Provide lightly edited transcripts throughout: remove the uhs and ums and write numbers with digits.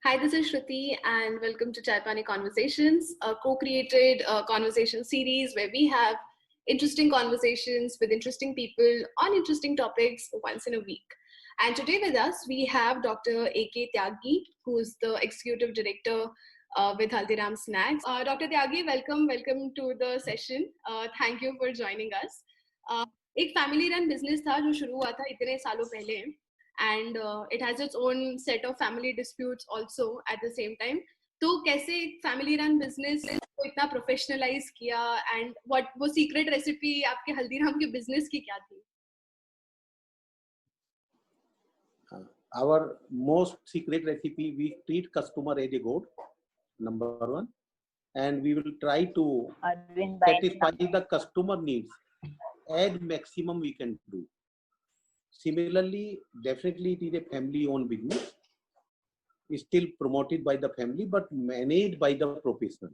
Hi, this is Shruti, and welcome to Chai Pani Conversations, a co-created conversation series where we have interesting conversations with interesting people on interesting topics once in a week. And today with us, we have Dr. A.K. Tyagi, who is the Executive Director with Haldiram Snacks. Dr. Tyagi, welcome to the session. Thank you for joining us. एक family run business था जो शुरू हुआ था इतने सालों पहले, and it has its own set of family disputes also at the same time. तो कैसे एक फैमिली रन बिजनेस को इतना प्रोफेशनलाइज किया, एंड व्हाट वो सीक्रेट रेसिपी आपके हल्दीराम के बिजनेस की क्या थी? Our most secret recipe, we treat customer as a god, number one, and we will try to satisfy the customer needs as maximum we can do. Similarly, definitely it is a family-owned business, still promoted by the family, but managed by the professional.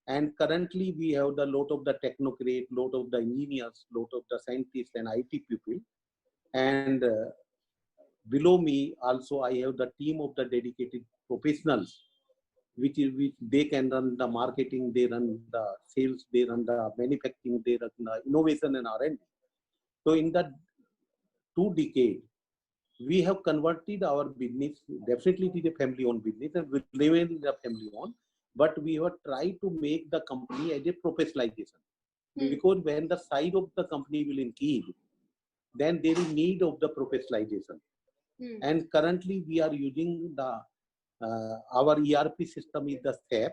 And currently we have the lot of the technocrat, lot of the engineers, lot of the scientists and IT people. And below me also I have the team of the dedicated professionals, which they can run the marketing, they run the sales, they run the manufacturing, they run the innovation and R&D. So in the 2 decades, we have converted our business. Definitely it is a family-owned business and will remain a family-owned, but we have tried to make the company as a professionalization. Because when the size of the company will increase, then there is need of the professionalization. And currently we are using the our ERP system is the SAP,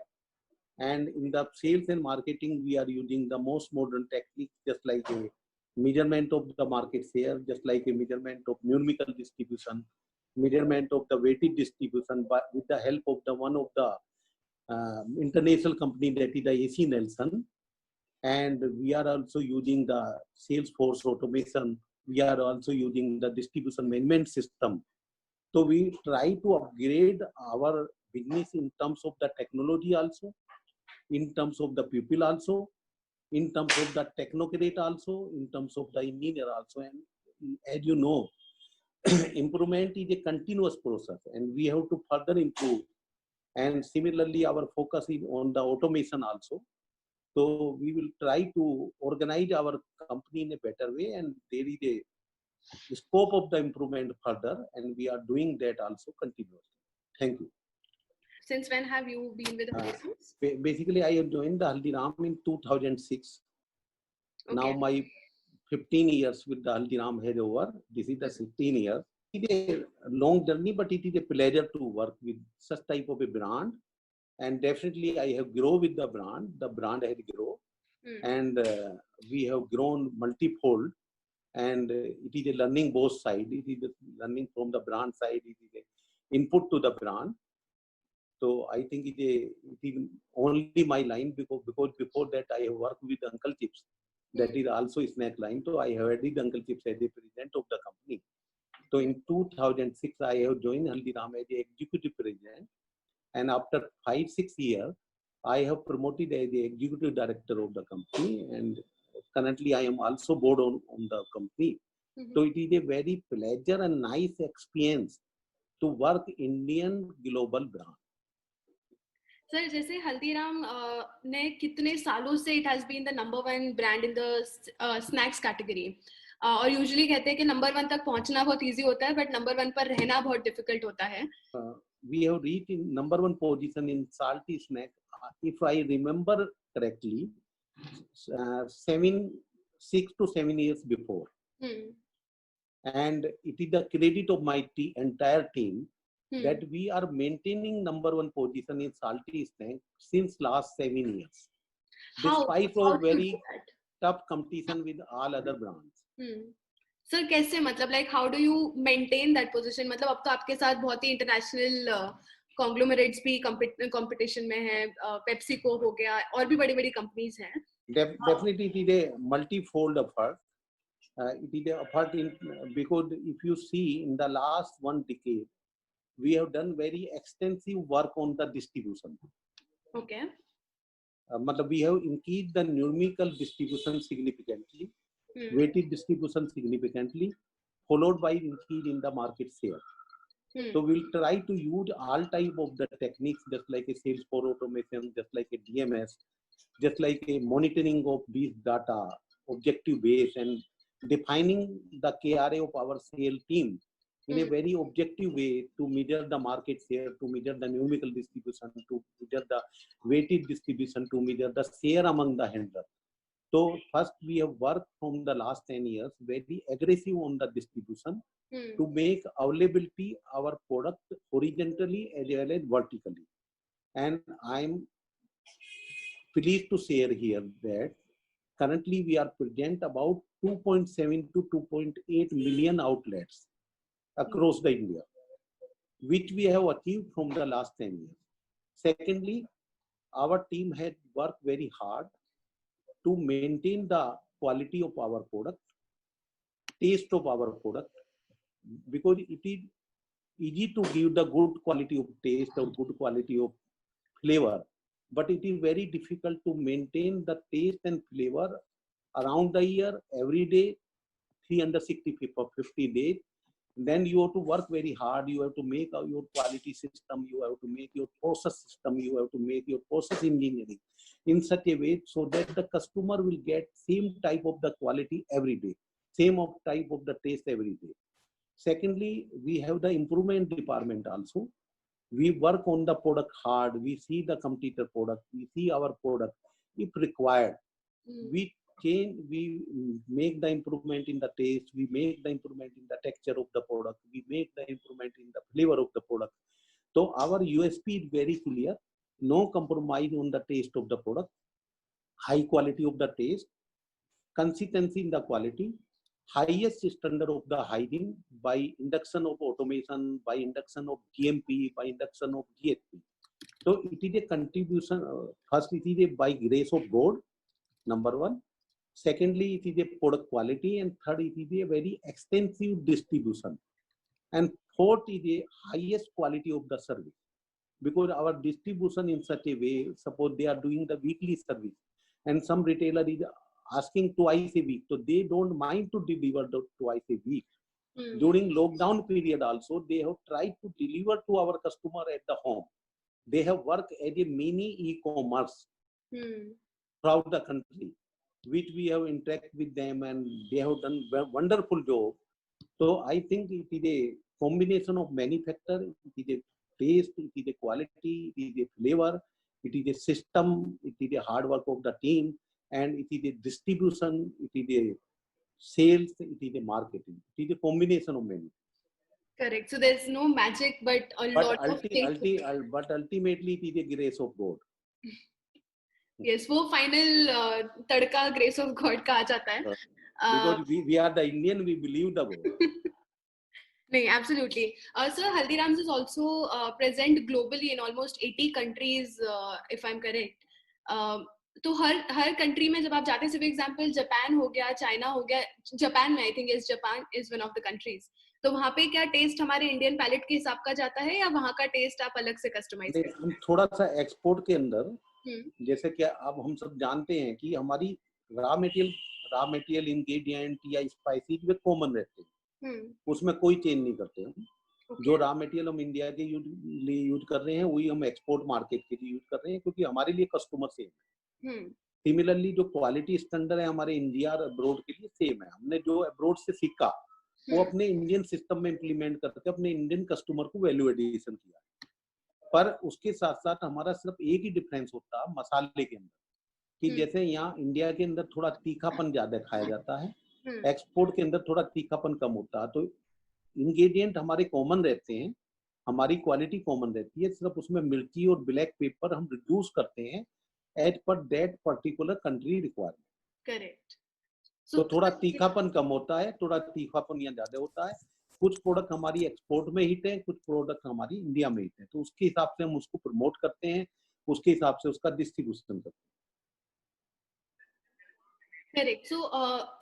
and in the sales and marketing we are using the most modern techniques, just like a measurement of the market share, just like a measurement of numerical distribution, measurement of the weighted distribution, but with the help of the one of the international company, that is the AC Nelson. And we are also using the Salesforce automation. We are also using the distribution management system. So we try to upgrade our business in terms of the technology also, in terms of the people also, in terms of the technocrat also, in terms of the engineer also. And as you know, improvement is a continuous process and we have to further improve. And similarly, our focus is on the automation also. So we will try to organize our company in a better way, and there is a scope of the improvement further, and we are doing that also continuously. Thank you. Since when have you been with Haldiram? Basically, I joined the Haldiram in 2006. Okay. Now my 15 years with the Haldiram head over. This is the 16 years. It is a long journey, but it is a pleasure to work with such type of a brand. And definitely I have grown with the brand has grown. And we have grown multifold. And it is a learning both sides. It is learning from the brand side, it is a input to the brand. So I think it is only my line, because before that I have worked with Uncle Chips. That is also a snack line. So I have added Uncle Chips as the president of the company. So in 2006, I have joined Haldiram as the executive president. And after 5-6 years, I have promoted as the executive director of the company. And currently I am also board on the company. So it is a very pleasure and nice experience to work Indian global brand. Sir, जैसे हल्दीराम ने कितने सालों से it has been the number 1 brand in the snacks category, और usually कहते हैं कि number 1 तक पहुंचना बहुत इजी होता है, बट नंबर 1 पर रहना बहुत डिफिकल्ट होता है. We have reached in number 1 position in salty snack, if I remember correctly, 6 to 7 years before. And it is the credit of my entire team that we are maintaining number 1 position in salty snack since last 7 years. Despite of very tough competition with all other brands. Sir कैसे, मतलब like how do you maintain that position? मतलब अब तो आपके साथ बहुत ही international conglomerates भी competition में है, पेप्सिको हो गया, और भी बड़ी बड़ी कंपनीज हैं. Definitely it is a multi-fold effort. It is an effort because if you see in the last 1 decade, we have done very extensive work on the distribution. Okay. We have increased the numerical distribution significantly, weighted distribution significantly, followed by increase in the market share. So we'll try to use all type of the techniques, just like a Salesforce automation, just like a DMS, just like a monitoring of these data, objective base, and defining the KRA of our sales team in a very objective way to measure the market share, to measure the numerical distribution, to measure the weighted distribution, to measure the share among the handlers. So first we have worked from the last 10 years very aggressive on the distribution to make availability our product horizontally as well as vertically. And I'm pleased to share here that currently we are present about 2.7 to 2.8 million outlets across the India, which we have achieved from the last 10 years. Secondly, our team had worked very hard to maintain the quality of our product, taste of our product, because it is easy to give the good quality of taste or good quality of flavor, but it is very difficult to maintain the taste and flavor around the year, every day, 365 for 50 days. Then you have to work very hard. You have to make your quality system. You have to make your process system. You have to make your process engineering in such a way so that the customer will get same type of the quality every day, same of type of the taste every day. Secondly, we have the improvement department also. We work on the product hard. We see the competitor product. We see our product. If required, we change, we make the improvement in the taste. We make the improvement in the texture of the product. We make the improvement in the flavor of the product. So our USP is very clear. No compromise on the taste of the product. High quality of the taste. Consistency in the quality. Highest standard of the hygiene by induction of automation, by induction of GMP, by induction of GSP. So it is a contribution. First, it is a by grace of God, number one. Secondly, it is a product quality. And third, it is a very extensive distribution. And fourth is a highest quality of the service. Because our distribution in such a way, suppose they are doing the weekly service and some retailer is asking twice a week, so they don't mind to deliver the twice a week. During lockdown period also, they have tried to deliver to our customer at the home. They have worked as a mini e-commerce throughout the country, which we have interacted with them, and they have done a wonderful job. So I think it is a combination of many factors. It is a taste, it is a quality, it is a flavor, it is a system, it is a hard work of the team, and it is a distribution, it is a sales, it is a marketing. It is a combination of many. Correct. So there's no magic, but lot of things. But ultimately, it is a grace of God. Yes, वो final tadka grace of God का आ जाता है. Because we are the Indian, we believe the God. No, absolutely. Sir, Haldiram's is also present globally in almost 80 countries, if I'm correct. तो हर country में जब आप जाते हैं, सिर्फ एग्जांपल जापान हो गया, चाइना हो गया, जापान में I think Japan is one of the countries, तो वहाँ पे क्या टेस्ट हमारे इंडियन पैलेट के हिसाब का जाता है या वहाँ का टेस्ट आप अलग से कस्टमाइज करते हैं? हम थोड़ा सा एक्सपोर्ट के अंदर जैसे कि अब हम सब जानते हैं कि हमारी रॉ मटेरियल इंग्रेडिएंट या स्पाइसेस वे कॉमन रहते हैं, उसमें कोई चेंज नहीं करते हम. जो रॉ मटेरियल हम इंडिया के लिए यूज कर रहे हैं वही हम एक्सपोर्ट मार्केट के लिए यूज कर रहे हैं, क्योंकि हमारे लिए कस्टमर सेम है. सिमिलरली जो क्वालिटी स्टैंडर्ड है हमारे इंडिया और अब्रोड के लिए सेम है. हमने जो अब्रोड से सीखा वो अपने इंडियन सिस्टम में इम्प्लीमेंट करके अपने इंडियन कस्टमर को वैल्यू एडिशन किया. पर उसके साथ साथ हमारा सिर्फ एक ही डिफरेंस होता है मसाले के अंदर, कि जैसे यहाँ इंडिया के अंदर थोड़ा तीखापन ज्यादा खाया जाता है, एक्सपोर्ट के अंदर थोड़ा तीखापन कम होता है. तो इंग्रेडिएंट हमारे कॉमन रहते हैं, हमारी क्वालिटी कॉमन रहती है, सिर्फ उसमें मिर्ची और ब्लैक पेपर हम रिड्यूस करते हैं as per that particular country requirement. Correct. तो थोड़ा तीखापन कम होता है, थोड़ा तीखापन यहाँ ज्यादा होता है. कुछ प्रोडक्ट हमारी एक्सपोर्ट में हिट है, कुछ प्रोडक्ट हमारी इंडिया में हिट है, तो उसके हिसाब से हम उसको प्रमोट करते हैं, उसके हिसाब से उसका डिस्ट्रीब्यूशन करते हैं. करेक्ट. सो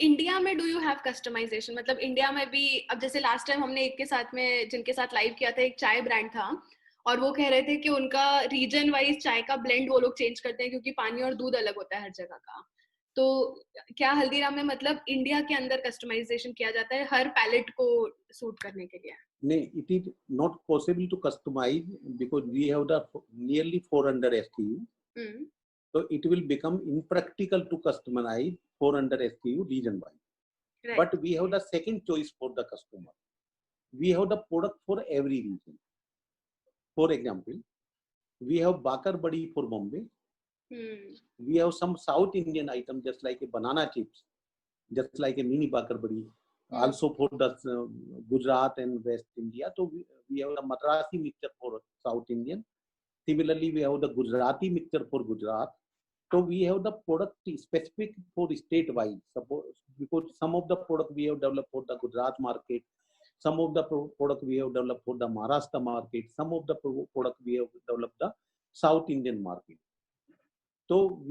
इंडिया में डू यू हैव कस्टमाइजेशन? मतलब इंडिया में भी अब जैसे लास्ट टाइम हमने एक के साथ में जिनके साथ लाइव किया था, एक चाय ब्रांड था और वो कह रहे थे कि उनका रीजन वाइज चाय का ब्लेंड वो लोग चेंज करते हैं क्योंकि पानी और दूध अलग होता है हर जगह का. तो क्या हल्दीराम में मतलब इंडिया के अंदर कस्टमाइजेशन किया जाता है हर पैलेट को सूट करने के लिए? it is not possible to customize because we have the nearly 400 SKU. So it will become impractical to customize 400 SKU region-wise. Right. But we have the second choice for the customer. We have the product for every region. For example, we have Bakar Badi for Bombay. We have some South Indian item just like a banana chips, just like a mini Bakar Badi. Also for the Gujarat and West India. So we have the Madrasi mixture for South Indian. Similarly, we have the Gujarati mixture for Gujarat. So we have the product specific for state-wise. Because some of the product we have developed for the Gujarat market, some of the product we have developed for the Maharashtra market, some of the product we have developed the South Indian market. So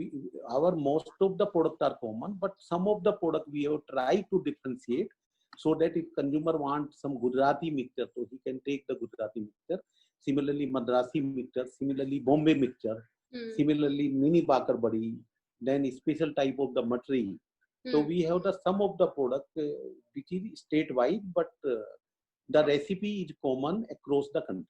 our most of the products are common, but some of the product we have tried to differentiate so that if consumer wants some Gujarati mixture, so he can take the Gujarati mixture. Similarly, Madrasi mixture, similarly Bombay mixture, similarly mini Bakar Badi, then a special type of the matri. So we have the some of the product which is state-wide, but the recipe is common across the country.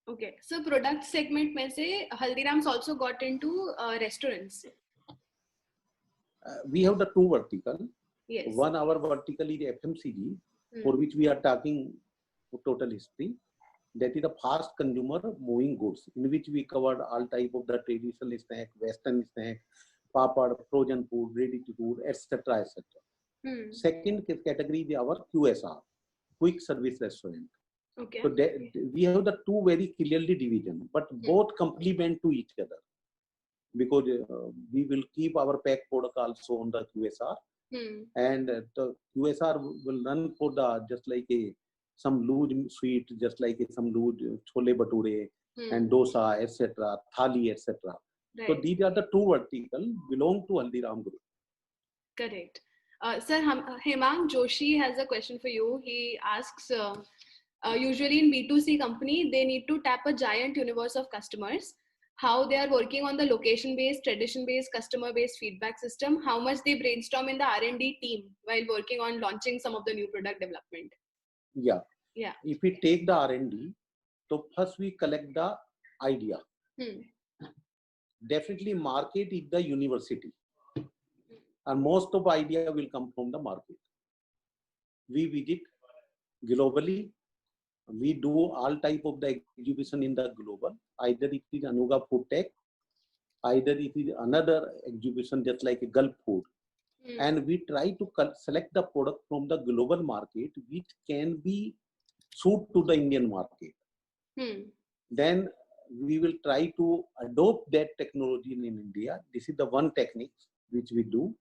Okay, so product segment mein se Haldiram's also got into restaurants. We have the two vertical. Yes. One our vertical is FMCG, for which we are talking total history. That is the fast consumer moving goods, in which we covered all type of the traditional snack, western snack, papad, frozen food, ready to food, etc., etc. Second category is our QSR, quick service restaurant. Okay. So we have the two very clearly division, but both complement to each other, because we will keep our pack product also on the QSR, and the QSR will run for the just like some loose sweet, just like some loose chole bhature and dosa, etc., thali, etc. Right. So these are the two vertical belong to Haldiram Group. Correct. Sir, Hemang Joshi has a question for you. He asks, usually in B2C company, they need to tap a giant universe of customers. How they are working on the location-based, tradition-based, customer-based feedback system, how much they brainstorm in the R&D team while working on launching some of the new product development. Yeah. If we take the R&D, so first we collect the idea. Definitely market is the university. And most of idea will come from the market. We visit globally. We do all type of the exhibition in the global. Either it is Anuga Food Tech, either it is another exhibition just like a Gulf Food. And we try to select the product from the global market which can be suit to the Indian market. Then we will try to adopt that technology in India. This is the one technique which we do.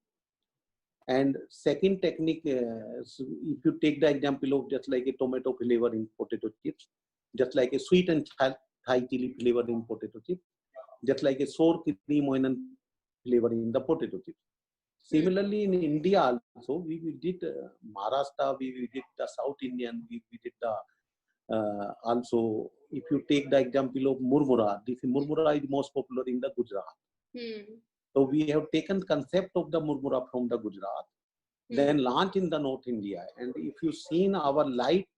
And second technique, if you take the example of just like a tomato flavor in potato chips, just like a sweet and Thai chili flavor in potato chips, just like a sour cream onion flavor in the potato chips. Similarly, in India also, we did Maharashtra, we did the South Indian, we did the also, if you take the example of murmura, this murmura is most popular in the Gujarat. So we have taken concept of the murmura from the Gujarat, then launch in the North India. And if you seen our light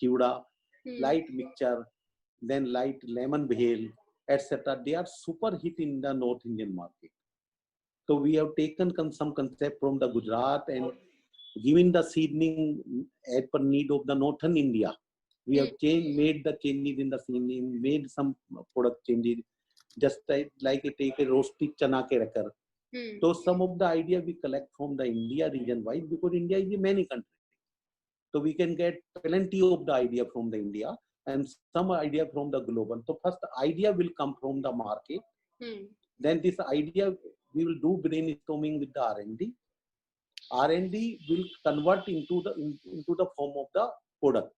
kiuda, light mixture, then light lemon bhel, etc., they are super hit in the North Indian market. So we have taken some concept from the Gujarat and given the seasoning as per need of the Northern India. We have made the changes in the seasoning, made some product changes, just like take a roasted chana ke rakar. So some of the idea we collect from the India region wise, because India is in many countries. So we can get plenty of the idea from the India and some idea from the global. So first the idea will come from the market. Then this idea we will do brainstorming with the R&D. R&D will convert into the form of the product.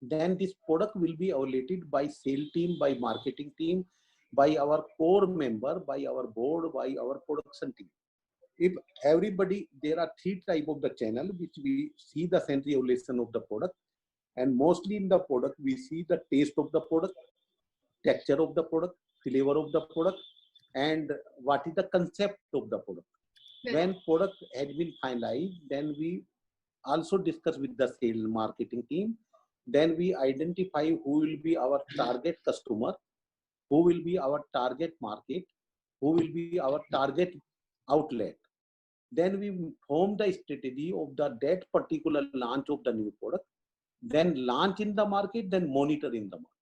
Then this product will be evaluated by sales team, by marketing team, by our core member, by our board, by our production team. If everybody, there are three type of the channel which we see the sensory evaluation of the product, and mostly in the product we see the taste of the product, texture of the product, flavor of the product, and what is the concept of the product. When product has been finalized, then we also discuss with the sales marketing team. Then we identify who will be our target customer, who will be our target market, who will be our target outlet. Then we form the strategy of that particular launch of the new product, then launch in the market, then monitor in the market.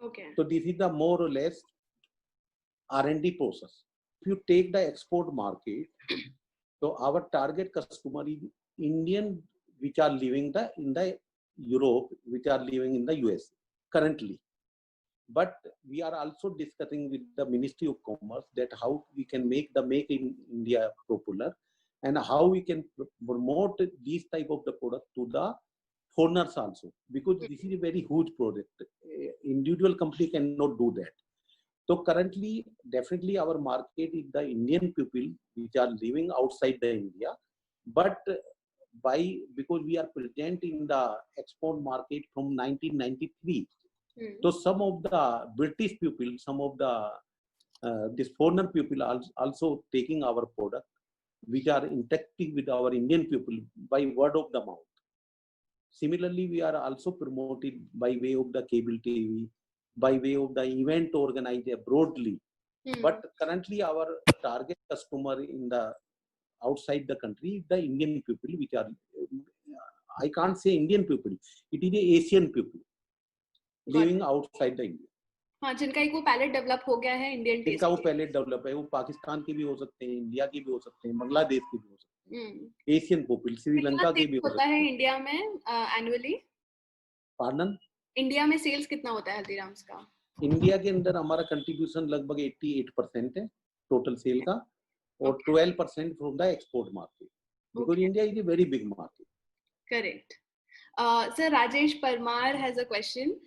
Okay. So this is the more or less R&D process. If you take the export market, so our target customer is Indian, which are living in the Europe, which are living in the US currently. But we are also discussing with the Ministry of Commerce that how we can make the Make in India popular, and how we can promote these type of the product to the foreigners also, because this is a very huge project. Individual company cannot do that. So currently, definitely our market is the Indian people which are living outside the India, but because we are present in the export market from 1993. So some of the British people, some of the this foreigner people are also taking our product, which are interacting with our Indian people by word of the mouth. Similarly, we are also promoted by way of the cable TV, by way of the event organized broadly. But currently, our target customer in the outside the country, the Indian people, which are, I can't say Indian people, it is the Asian people living outside the India. हाँ, जिनका एक वो palette develop हो गया है Indian test, जिनका वो palette develop है, वो पाकिस्तान के भी हो सकते हैं, इंडिया के भी हो सकते हैं, बांग्लादेश के भी हो सकते हैं, एशियन पीपल, श्रीलंका के भी हो सकते हैं। इंडिया में एनुअली, पार्डन, इंडिया में सेल्स कितना होता है हल्दीराम्स का? इंडिया के अंदर हमारा कंट्रीब्यूशन लगभग 88% है टोटल सेल का, और 12% from the export market, because India is a very big market. Correct. Sir Rajesh Parmar has a question.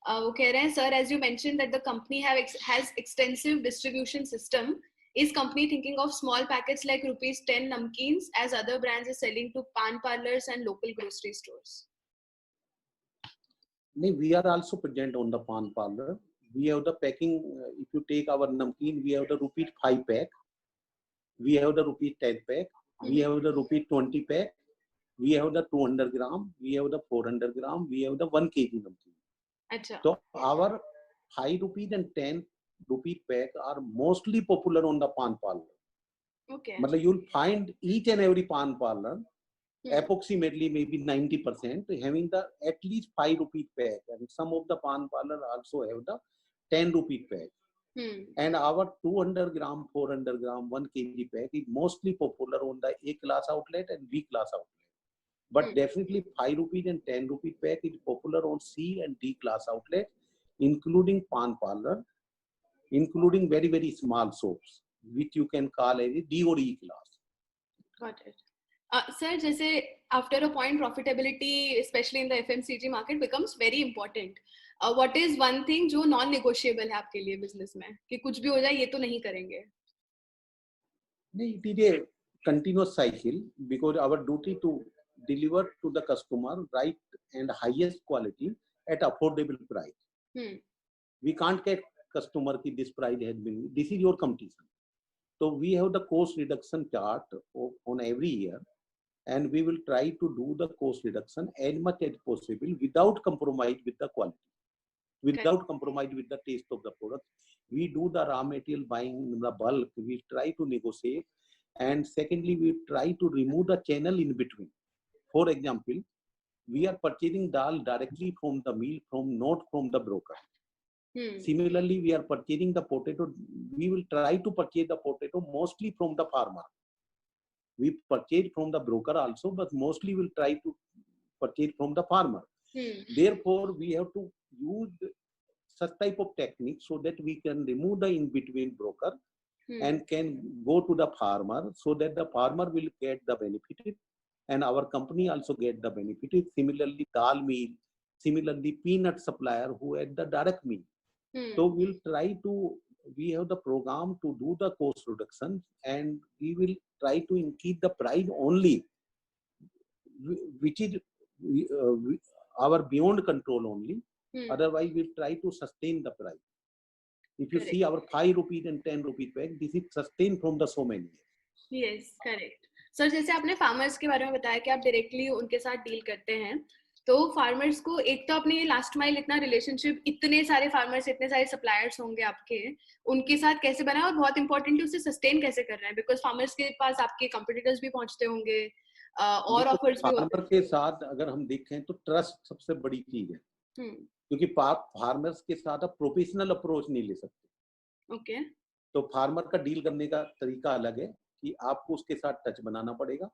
वो कह रहे हैं, sir as you mention that the company has extensive distribution system, is company thinking of small packets like ₹10 namkeens as other brands are selling to pan parlors and local grocery stores? No, we are also present on the pan parlor. We have the packing. If you take our namkeen, we have the ₹5 pack, we have the ₹10 pack, we have the ₹20 pack, we have the 200 gram, we have the 400 gram, we have the 1 kg namkeen. Achha. So our ₹5 and ₹10 pack are mostly popular on the pan parlor. Okay. Matlab you'll find each and every pan parlor, approximately maybe 90% having the at least ₹5 pack, and some of the pan parlor also have the ₹10 pack. And our 200 gram, 400 gram, 1 kg pack is mostly popular on the A class outlet and B class outlet. But definitely ₹5 and ₹10 pack is popular on C and D class outlet, including pan parlor, including very, very small shops, which you can call as a D or E class. Got it. Sir, जैसे after a point profitability, especially in the FMCG market, becomes very important. What is one thing जो non-negotiable है आपके लिए business में, कि कुछ भी हो जाए ये तो नहीं करेंगे? नहीं, it is a continuous cycle, because our duty to deliver to the customer right and highest quality at affordable price. We can't get customer ki this price has been, this is your competition. So we have the cost reduction chart on every year, and we will try to do the cost reduction as much as possible without compromise with the quality, without compromise with the taste of the product. We do the raw material buying in the bulk, we try to negotiate, and secondly, we try to remove the channel in between. For example, we are purchasing dal directly from the mill, not from the broker. Similarly, we are purchasing the potato. We will try to purchase the potato mostly from the farmer. We purchase from the broker also, but mostly we'll try to purchase from the farmer. Therefore, we have to use such type of technique so that we can remove the in-between broker and can go to the farmer, so that the farmer will get the benefit and our company also get the benefit. Similarly, dal mill, similarly peanut supplier who had the direct mill. So we'll try to, we have the program to do the cost reduction, and we will try to increase the price only, which is our beyond control only. Otherwise, we'll try to sustain the price. If you see our ₹5 and ₹10 pack, this is sustained from the so many years. Yes, correct. Sir जैसे आपने farmers के बारे में बताया कि आप directly उनके साथ डील करते हैं, तो फार्मर्स को एक तो अपने लास्ट माइल इतना रिलेशनशिप, इतने सारे फार्मर्स, इतने सारे सप्लायर्स होंगे आपके, उनके साथ कैसे बनाए, और बहुत इंपॉर्टेंटली उसे सस्टेन कैसे कर रहे हैं, बिकॉज फार्मर्स के पास आपके कंपटीटर्स भी पहुंचते होंगे और देखो, ऑफर्स भी होते फार्मर के साथ अगर हम देखें तो ट्रस्ट सबसे बड़ी चीज है, हैं। क्योंकि फार्मर्स के साथ आप प्रोफेशनल अप्रोच नहीं ले सकते। ओके। तो फार्मर का डील करने का तरीका अलग है कि आपको उसके साथ टच बनाना पड़ेगा।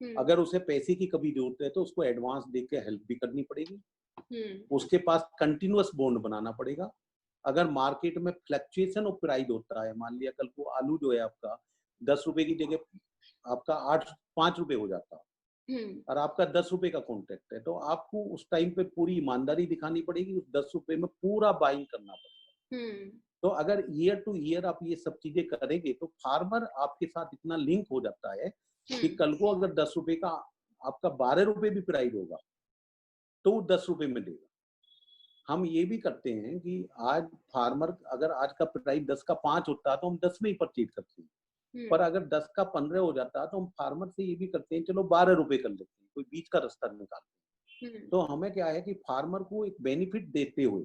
अगर उसे पैसे की कभी जरूरत है तो उसको एडवांस दे के हेल्प भी करनी पड़ेगी। उसके पास कंटिन्यूअस बॉन्ड बनाना पड़ेगा। अगर मार्केट में फ्लक्चुएशन ऑफ प्राइस होता है, मान लिया कल को आलू जो है आपका 10 रुपए की जगह आपका 5 रुपए हो जाता और आपका 10 रुपए का कॉन्ट्रैक्ट है, तो आपको उस टाइम पे पूरी ईमानदारी दिखानी पड़ेगी, उस 10 रुपए में पूरा बाइंग करना पड़ेगा। तो अगर ईयर टू ईयर आप ये सब चीजें करेंगे तो फार्मर आपके साथ इतना लिंक हो जाता है कि कल को अगर 10 रुपए का आपका 12 रुपए भी प्राइस होगा तो वो 10 रुपए में देगा। हम ये भी करते हैं कि आज फार्मर अगर आज का प्राइस 10 का 5 होता है तो हम 10 में ही परचेज करते हैं, पर अगर 10 का 15 हो जाता है तो हम फार्मर से ये भी करते हैं चलो 12 रुपए कर लेते हैं, कोई बीच का रास्ता निकालते हैं। तो हमें क्या है कि फार्मर को एक बेनिफिट देते हुए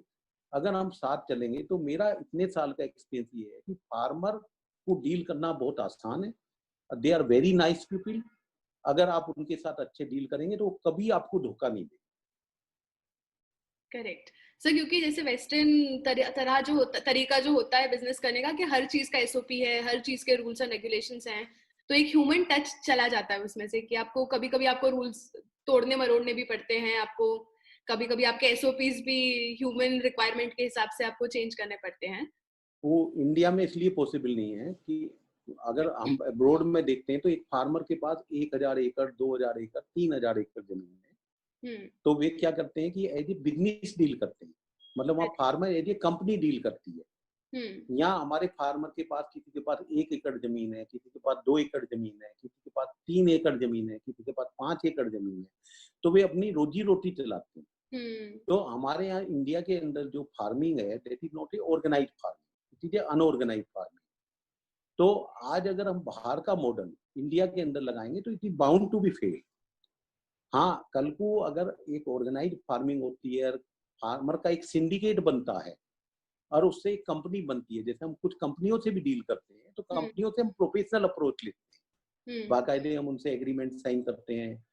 अगर हम साथ चलेंगे, तो मेरा इतने साल का एक्सपीरियंस ये है कि फार्मर को डील करना बहुत आसान है। They are very nice people. अगर आप उनके साथ अच्छे डील करेंगे तो कभी आपको धोखा नहीं देंगे। करेक्ट सर, क्योंकि जैसे वेस्टर्न तरह जो होता, तरीका जो होता है बिजनेस करने का, कि हर चीज का एसओपी है, हर चीज के रूल्स एंड रेगुलेशंस हैं, तो एक ह्यूमन टच चला जाता है उसमें से, कि आपको कभी कभी आपको रूल्स तोड़ने मरोड़ने भी पड़ते हैं, आपको कभी कभी आपके एसओपीज भी ह्यूमन रिक्वायरमेंट के हिसाब से आपको चेंज करने पड़ते हैं। वो इंडिया में इसलिए पॉसिबल नहीं है कि अगर हम अब्रॉड में देखते हैं तो एक फार्मर के पास 1000 एकड़, 2000 एकड़, 3000 एकड़ जमीन है, तो वे क्या करते हैं कि एज ए बिजनेस डील करते हैं, मतलब वहाँ farmer as a company deal करती है। यहाँ हमारे फार्मर के पास किसी के पास 1 एकड़ जमीन है, किसी के पास 2 एकड़ जमीन है, किसी के पास 3 एकड़ जमीन है, किसी के पास 5 एकड़ जमीन है, तो वे अपनी रोजी रोटी चलाते हैं। तो हमारे यहाँ इंडिया के अंदर जो फार्मिंग है that is not a organized farming, it is a unorganized farming. तो आज अगर हम बाहर का मॉडल इंडिया के अंदर लगाएंगे तो it is bound to be fail. हाँ, कल को अगर एक ऑर्गेनाइज्ड फार्मिंग होती है, फार्मर का एक सिंडिकेट बनता है और उससे एक कंपनी बनती है, जैसे हम कुछ कंपनियों से भी डील करते हैं, तो कंपनियों से हम प्रोफेशनल अप्रोच लेते हैं, बाकायदे हम उनसे एग्रीमेंट साइन करते हैं,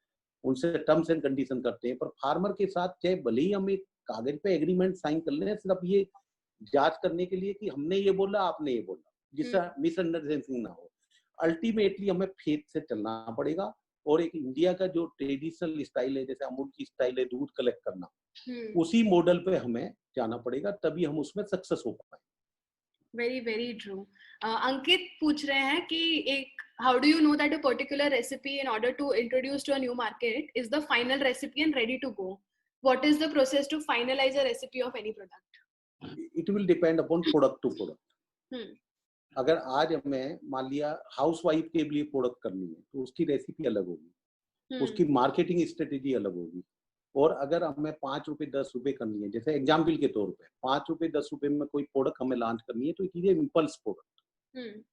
उनसे टर्म्स एंड कंडीशन करते हैं। पर फार्मर के साथ चाहे भले ही हम एक कागज पे एग्रीमेंट साइन कर लें, सिर्फ ये जांच करने के लिए कि हमने ये बोला आपने ये बोला, जिससे मिसअंडरस्टैंडिंग ना हो। अल्टीमेटली हमें फेथ से चलना पड़ेगा, और एक इंडिया का जो ट्रेडिशनल स्टाइल है, जैसे अमूल की स्टाइल है दूध कलेक्ट करना, उसी मॉडल पे हमें जाना पड़ेगा, तभी हम उसमें सक्सेस हो पाएंगे। Very very true. अंकित पूछ रहे हैं कि एक how do you know that a particular recipe in order to introduce to a new market is the final recipe and ready to go? What is the process to finalize a recipe of any product? It will depend upon product to product. अगर आज हमें मान लिया house wife के लिए product करनी है तो उसकी रेसिपी अलग होगी, उसकी मार्केटिंग स्ट्रेटेजी अलग होगी। और अगर हमें 5 रुपए 10 रुपए करनी है, जैसे एग्जाम्पल के तौर पे 5 रुपए 10 रुपए में कोई प्रोडक्ट हमें लॉन्च करनी है, तो इट इज इम्पल्स प्रोडक्ट,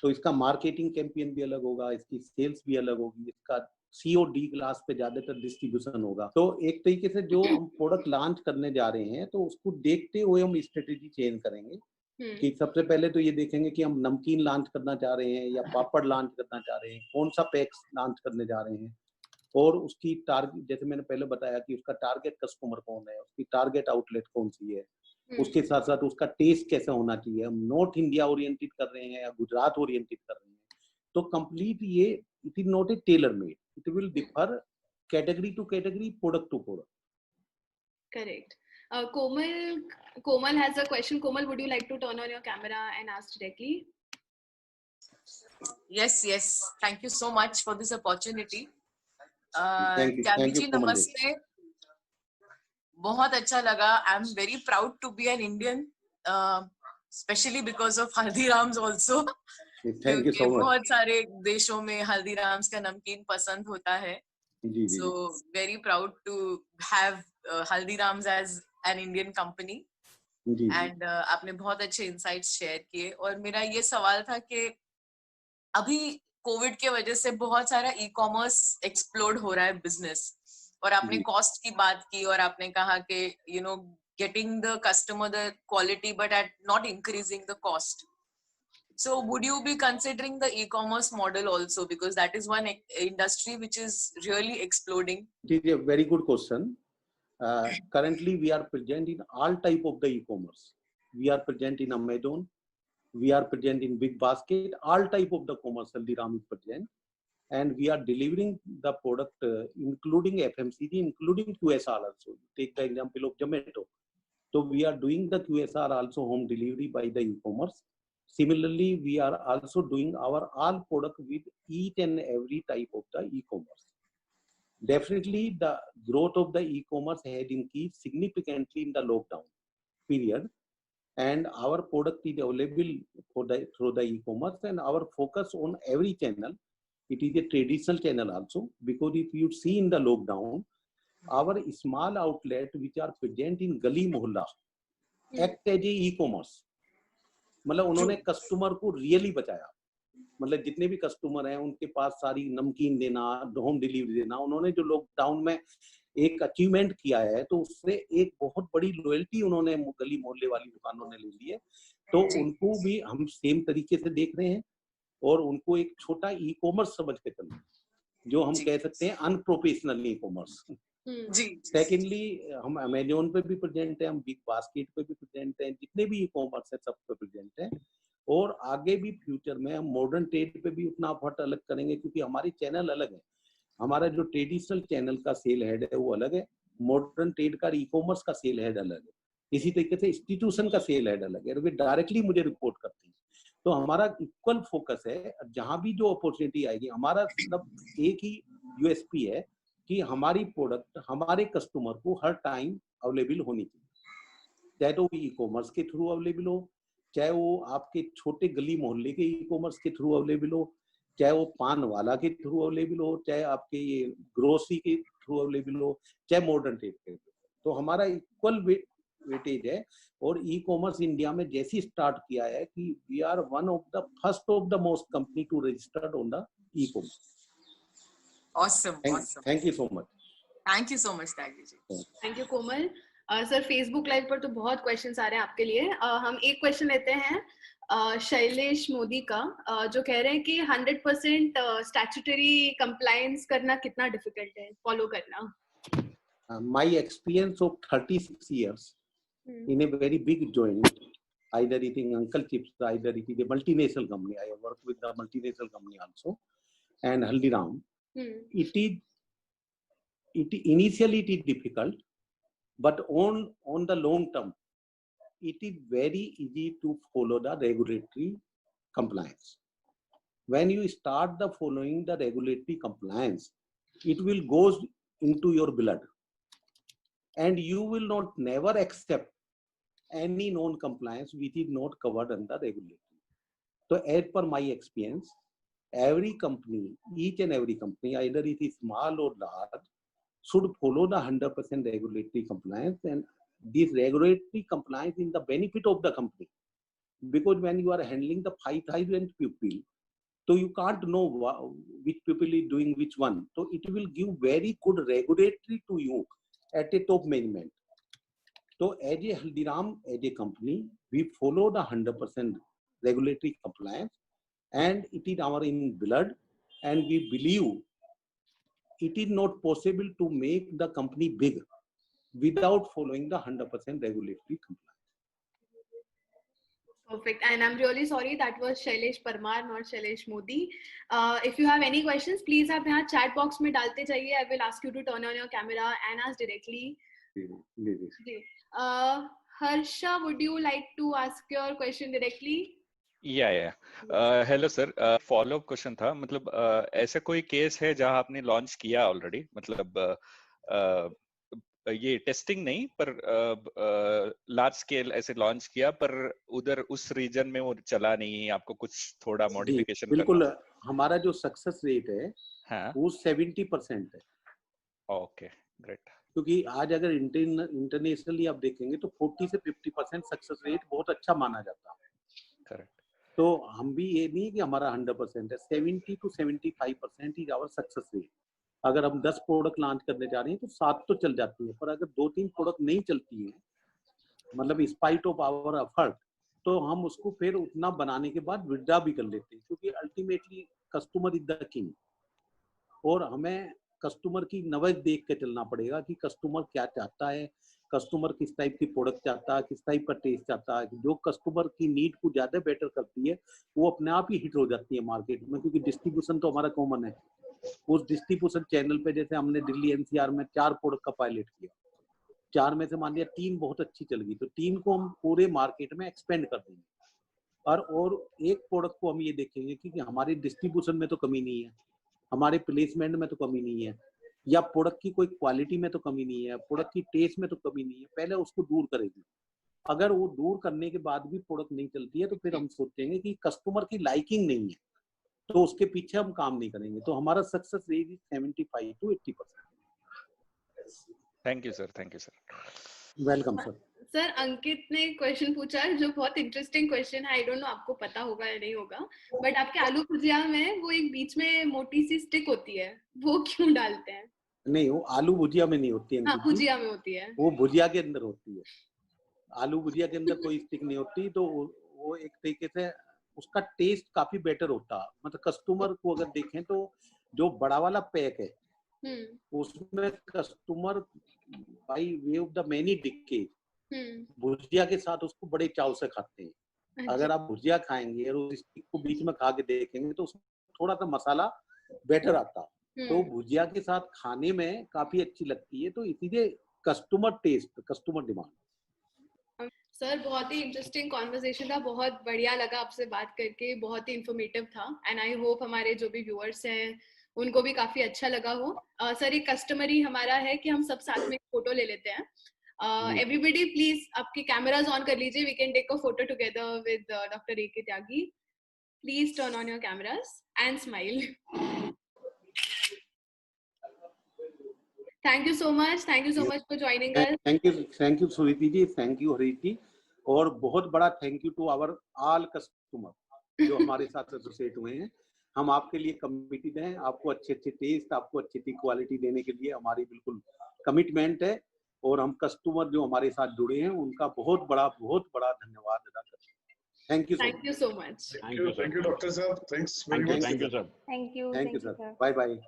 तो इसका मार्केटिंग कैंपेन भी अलग होगा, इसकी सेल्स भी अलग होगी, इसका COD क्लास पे ज्यादातर डिस्ट्रीब्यूशन होगा। तो एक तरीके से जो हम प्रोडक्ट लॉन्च करने जा रहे हैं तो उसको देखते हुए हम स्ट्रेटेजी चेंज करेंगे कि सबसे पहले तो ये देखेंगे कि हम नमकीन लॉन्च करना चाह रहे हैं या पापड़ लॉन्च करना चाह रहे हैं, कौन सा पैक्स लॉन्च करने जा रहे हैं, और उसकी टारगेट, जैसे मैंने पहले बताया कि उसका टारगेट कस्टमर कौन है, उसकी टारगेट आउटलेट कौन सी है, उसके साथ साथ उसका टेस्ट कैसा होना चाहिए, हम नॉर्थ इंडिया ओरिएंटेड कर रहे हैं या गुजरात ओरिएंटेड कर रहे हैं, तो कंप्लीट ये it is not a tailor made, it will differ category to category, product to product. Correct. Komal has a question. Komal, would you like to turn on your camera and ask directly? Yes. Thank you so much for this opportunity. Gabby ji, namaste. बहुत अच्छा लगा. I'm very proud to be an Indian, especially because of Haldiram's also. Thank you so much. बहुत सारे देशों में हल्दीराम्स का नमकीन पसंद होता है. So very proud to have Haldiram's as an Indian company. And आपने बहुत अच्छे insights share किए. और मेरा ये सवाल था कि अभी कोविड के वजह से बहुत सारा ई कॉमर्स एक्सप्लोड हो रहा है बिजनेस, और आपने कॉस्ट की बात की और आपने कहा कि you know getting the customer the quality but at not increasing the cost. So would you be considering the e-commerce model also, because that is one industry which is really exploding? It is a very good question. Currently we are present in all type of the e-commerce. We are present in Amazon, we are present in Big Basket, all type of the commerce Haldiram is present, and we are delivering the product including FMCG, including QSR also. Take the example of Zomato. So we are doing the QSR also, home delivery by the e-commerce. Similarly, we are also doing our all product with each and every type of the e-commerce. Definitely, the growth of the e-commerce had increased significantly in the lockdown period, and our product is available through the e-commerce, and our focus on every channel. It is a traditional channel also, because if you see in the lockdown, our small outlet which are present in Gali Mohalla act as a e-commerce. मतलब उन्होंने customer को really बचाया. मतलब जितने भी customer हैं उनके पास सारी नमकीन देना, होम डिलीवरी देना, उन्होंने जो लॉकडाउन में एक अचीवमेंट किया है, तो उससे एक बहुत बड़ी लॉयल्टी उन्होंने गली मोहल्ले वाली दुकानों ने ले ली है. तो उनको भी हम सेम तरीके से देख रहे हैं, और उनको एक छोटा ई कॉमर्स समझ के चल रहे हैं, जो हम कह सकते हैं अनप्रोफेशनल ई कॉमर्स. सेकेंडली हम अमेजोन पे भी प्रेजेंट है, हम बिग बास्केट पे भी प्रेजेंट हैं, जितने भी ई कॉमर्स है सब पे प्रेजेंट है, और आगे भी फ्यूचर में हम मॉडर्न ट्रेड पे भी उतना एफर्ट अलग करेंगे, क्योंकि हमारी चैनल अलग है. हमारा जो ट्रेडिशनल चैनल का सेल हेड है वो अलग है, मॉडर्न ट्रेड का ई कॉमर्स का सेल हेड अलग है, इसी तरीके से इंस्टीट्यूशन का सेल हेड अलग है, और वे डायरेक्टली मुझे रिपोर्ट करते हैं. तो हमारा इक्वल फोकस है, जहां भी जो अपॉर्चुनिटी आएगी, हमारा मतलब एक ही यूएसपी है कि हमारी प्रोडक्ट हमारे कस्टमर को हर टाइम अवेलेबल होनी चाहिए, चाहे तो ई कॉमर्स के थ्रू अवेलेबल हो, चाहे वो आपके छोटे गली मोहल्ले के ई कॉमर्स के थ्रू अवेलेबल हो, चाहे वो पान वाला के थ्रू अवेलेबल हो, चाहे आपके ये ग्रोसरी के थ्रू अवेलेबल हो, चाहे मॉडर्न ट्रेड के. तो हमारा इक्वल वेटेज है, और ई कॉमर्स इंडिया में जैसी स्टार्ट किया है कि we are one of the first of the most company to registered on the e commerce. Awesome. Thank you so much. Thank you so much, Tyagi ji. Thank you, Komal. Sir Facebook live पर तो बहुत questions आ रहे हैं आपके लिए. हम एक question लेते हैं शैलेश मोदी का, जो कह रहे हैं कि 100% स्टैट्यूटरी कंप्लायंस करना कितना डिफिकल्ट है फॉलो करना. My experience of 36 years in a very big joint, either it is Uncle Chips, either it is a multinational company. I have worked with the multinational company also, and Haldiram. It initially it is difficult, but on the long term, it is very easy to follow the regulatory compliance. When you start the following the regulatory compliance, it will go into your blood, and you will not never accept any non-compliance which is not covered under regulatory. So as per my experience, every company, each and every company, either it is small or large, should follow the 100% regulatory compliance, and this regulatory compliance is the benefit of the company, because when you are handling the 5,000 people, so you can't know which people is doing which one, so it will give very good regulatory to you at a top management. So as a Haldiram, as a company, we follow the 100% regulatory compliance, and it is our in blood, and we believe it is not possible to make the company big without following the 100% regulatory compliance. Perfect. And I'm really sorry, that was Shailesh Parmar, not Shailesh Modi. If you have any questions, please आप यहाँ chat box में डालते जाइए. I will ask you to turn on your camera and ask directly. Harsha, would you like to ask your question directly? या hello sir, follow up question था. मतलब ऐसा कोई केस है जहां आपने लॉन्च किया ऑलरेडी, मतलब ये टेस्टिंग नहीं पर लार्ज स्केल ऐसे लॉन्च किया, पर उधर उस रीजन में वो चला नहीं, आपको कुछ थोड़ा मॉडिफिकेशन बिल्कुल करना? हमारा जो सक्सेस रेट है हाँ, वो 70% है. Okay, great. क्योंकि आज अगर इंटरनेशनली आप देखेंगे तो 40 से 50% सक्सेस रेट बहुत अच्छा माना जाता है. करेक्ट. तो हम भी ये नहीं कि हमारा 100% है, 70 to 75% is our success rate. अगर हम 10 प्रोडक्ट लॉन्च करने जा रहे हैं तो 7 तो चल जाती है, पर अगर 2-3 प्रोडक्ट नहीं चलती है, मतलब स्पाइट ऑफ आवर एफर्ट, तो हम उसको फिर उतना बनाने के बाद विड्रॉ भी कर लेते हैं, क्योंकि ultimately customer is the king. और हमें कस्टमर की नवज देख के चलना पड़ेगा कि कस्टमर क्या चाहता है, कस्टमर किस टाइप की प्रोडक्ट चाहता है, किस टाइप का टेस्ट चाहता है। जो कस्टमर की नीड को ज्यादा बेटर करती है वो अपने आप ही हिट हो जाती है मार्केट में, क्योंकि डिस्ट्रीब्यूशन तो हमारा कॉमन है। उस डिस्ट्रीब्यूशन चैनल पे जैसे हमने दिल्ली एनसीआर में 4 प्रोडक्ट का पायलट किया, 4 में से मान लिया 3 बहुत अच्छी चल गई, तो 3 को हम पूरे मार्केट में एक्सपेंड कर देंगे। और एक प्रोडक्ट को हम ये देखेंगे कि हमारे डिस्ट्रीब्यूशन में तो कमी नहीं है, हमारे प्लेसमेंट में तो कमी नहीं है, या प्रोडक्ट की कोई क्वालिटी में तो कमी नहीं है, प्रोडक्ट की टेस्ट में तो कमी नहीं है, पहले उसको दूर करेगी। अगर वो दूर करने के बाद भी प्रोडक्ट नहीं चलती है तो फिर हम सोचेंगे कि कस्टमर की लाइकिंग नहीं है, तो उसके पीछे हम काम नहीं करेंगे। तो हमारा success rate is 75 to 80%। Thank you sir, thank you sir. Welcome sir. Sir Ankit ने क्वेश्चन पूछा है जो बहुत इंटरेस्टिंग क्वेश्चन है, आई डोंट नो आपको पता होगा या नहीं होगा, बट आपके आलू भुजिया में वो एक बीच में मोटी सी स्टिक होती है, वो क्यों डालते हैं? नहीं, वो आलू भुजिया में नहीं होती है, हाँ, भुजिया में होती है, वो भुजिया के अंदर होती है। आलू भुजिया के अंदर कोई स्टिक नहीं होती, तो वो एक तरीके से उसका टेस्ट काफी बेटर होता। मतलब कस्टमर को अगर देखें तो जो बड़ा वाला पैक है उसमें customer by way of the many डिकेज भुजिया के साथ उसको बड़े चाव से खाते हैं। अगर आप भुजिया खाएंगे और उस स्टिक को बीच में खा के देखेंगे तो उसमें थोड़ा सा मसाला बेटर आता, तो भुजिया के साथ खाने में काफी अच्छी लगती है। तो इसीलिए customer taste, customer demand. Sir बहुत ही इंटरेस्टिंग कॉन्वर्सेशन था, बहुत बढ़िया लगा आपसे बात करके, बहुत ही इंफॉर्मेटिव था, एंड आई होप हमारे जो भी व्यूअर्स हैं उनको भी काफी अच्छा लगा हो। सर एक कस्टमरी हमारा है कि हम सब साथ में फोटो ले लेते हैं। एवरीबडी प्लीज आपके कैमराज ऑन कर लीजिए, we can take a photo together with doctor A K. Tyagi. Please turn on your cameras and smile. Thank you so much for joining us. Thank you Suriti ji, thank you Harish ji, और बहुत बड़ा thank you to our all customer जो हमारे साथ associate हुए हैं। हम आपके लिए कमिटेड हैं, आपको अच्छे टेस्ट, आपको अच्छी क्वालिटी देने के लिए हमारी बिल्कुल कमिटमेंट है, और हम कस्टमर जो हमारे साथ जुड़े हैं उनका बहुत बड़ा धन्यवाद अदा करते हैं। Thank you so much. Thank you doctor साहब, thanks very much. Thank you sir, bye bye.